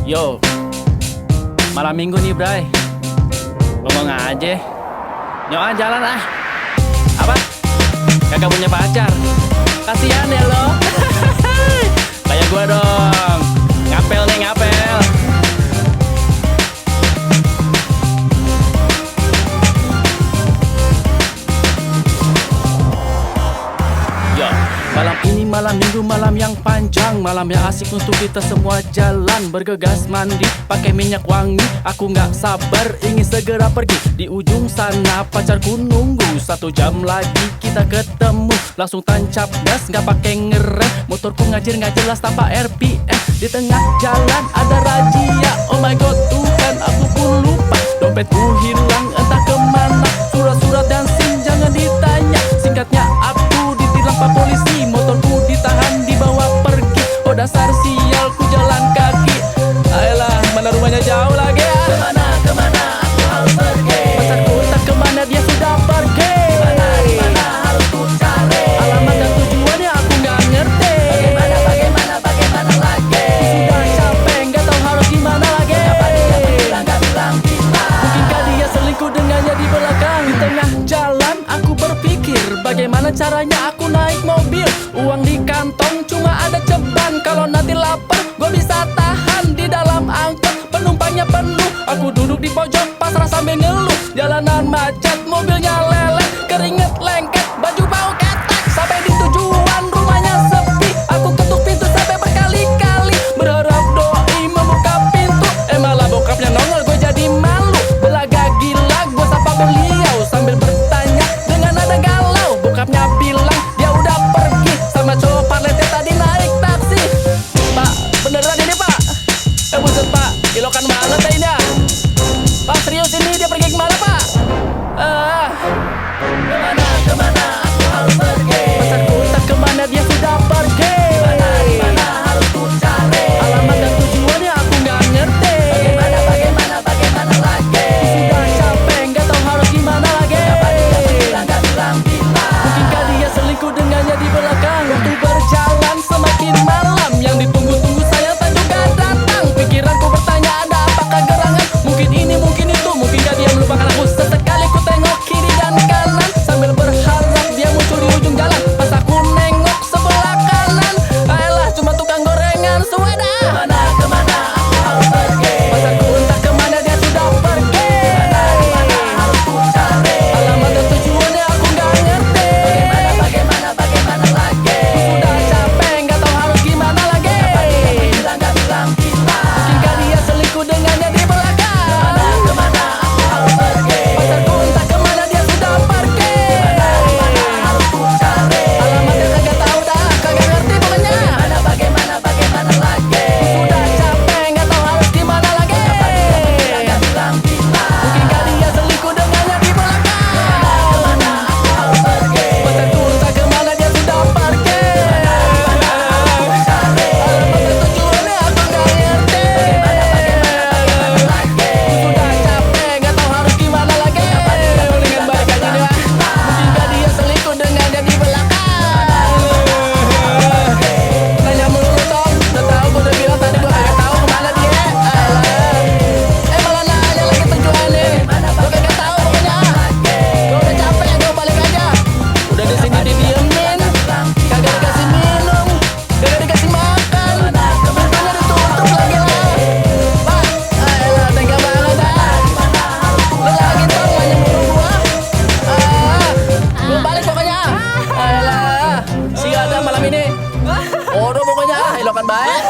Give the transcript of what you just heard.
Yo, malam minggu nih bray, ngomong aja. Nyoan jalan ah. Apa? Kagak punya pacar? Kasihan ya lo. Kayak gua dong. Ngapel nih ngapel. Yo, malam ini malam minggu, malam yang panjang, malam yang asik untuk kita semua jalan, bergegas mandi pakai minyak wangi. Aku nggak sabar ingin segera pergi. Di ujung sana pacarku nunggu, 1 jam lagi kita ketemu. Langsung tancap gas nggak pakai ngerem, motorku ngajir nggak jelas tanpa RPM. Di tengah jalan ada razia, oh my god Tuhan aku pun lupa. Dompetku hilang entah kemana, surat-surat dan SIM jangan ditanya. Singkatnya aku ditilang pak polisi, motorku ditahan dibawa pergi. Oh dasar sial ku jalan kaki. Ayolah mana rumahnya jauh lagi ya. Kemana aku harus pergi. Pacarku entah kemana dia sudah pergi. Dimana harus ku cari. Alamat dan tujuannya aku nggak ngerti. Bagaimana lagi. Sudah capek nggak tahu harus gimana lagi. Kenapa dia menghilang nggak bilang. Mungkinkah dia selingkuh dengannya di belakang. Di tengah jalan aku berpikir, bagaimana caranya aku naik mobil. Uang di kantong cuma ada ceban. Kalau nanti lapar gue bisa tahan. Di dalam angkot penumpangnya penuh, aku duduk di pojok pasrah sambil ngeluh. Jalanan macet, mobilnya lelet, keringet lengket, baju bau ketek. Sampai di tujuan rumahnya sepi, aku ketuk pintu sampai berkali-kali, berharap doi membuka pintu. Malah bokapnya nongol, gue jadi malu. Belaga gila gue sapa beliau sambil bertanya dengan nada galau. Bokapnya bilang dia udah pergi sama cowok parlete tadi naik taksi. Pak, beneran ini pak? Buset pak, ilokan banget ya ini ya. Pak serius ini dia pergi kemana pak? Kemana aku harus pergi. Pacarku entah kemana dia sudah pergi. Dimana harus ku cari. Alamat dan tujuannya aku nggak ngerti. Bagaimana lagi. Sudah capek nggak tahu harus gimana lagi. Kenapa dia menghilang nggak bilang. Mungkinkah dia selingkuh dengannya di belakang. Waktu berjalan semakin malam, yang ditunggu-tunggu sayang tak juga datang. Pikiranku bertanya ada apakah gerangan. Mungkin ini mungkin itu, mungkinkah dia melupakan aku. Sesekali ku tengok kiri dan kanan sambil berharap dia muncul di ujung jalan. Pas aku nengok sebelah kanan, ayolah cuma tukang gorengan suada. Kemana aku harus pergi. Pacarku entah kemana dia sudah pergi. Dimana harus ku cari. Alamat dan tujuannya aku nggak ngerti. Bagaimana lagi. Sudah capek nggak tahu harus gimana lagi. Kenapa dia menghilang nggak bilang. Mungkinkah dia selingkuh dengannya di belakang. Kemana aku harus pergi. Pacarku entah kemana dia sudah pergi. Dimana harus ku cari. Alamatnya kagak tahu dah, kagak ngerti pokoknya. Bagaimana lagi. Sudah capek nggak tahu harus gimana lagi. Kenapa dia menghilang nggak bilang. Mungkinkah dia selingkuh dengannya di belakang. Kemana aku harus pergi. Pacarku entah kemana dia sudah pergi. Dimana harus ku cari. Alamat dan tujuannya aku nggak ngerti. Bagaimana lagi. Sudah capek nggak tahu harus gimana lagi. Mendingan balik aja deh. Mungkinkah dia selingkuh dengannya di belakang. Nanya melulu Tom, udah tahu gue udah bilang tadi gue kagak tahu kemana dia. Malah nanya lagi tujuannya. Gue kagak tahu pokoknya. Gue udah capek, gue balik aja. Udah di sini didiemin, kagak dikasih minum, kagak dikasih makan, pintunya ditutup lagi lah. Pak, ayolah tega banget dah. Lu lagi Tom nanya melulu gua. Gue balik pokoknya. Ayolah, si ada malam ini. Odo pokoknya, elokan baik.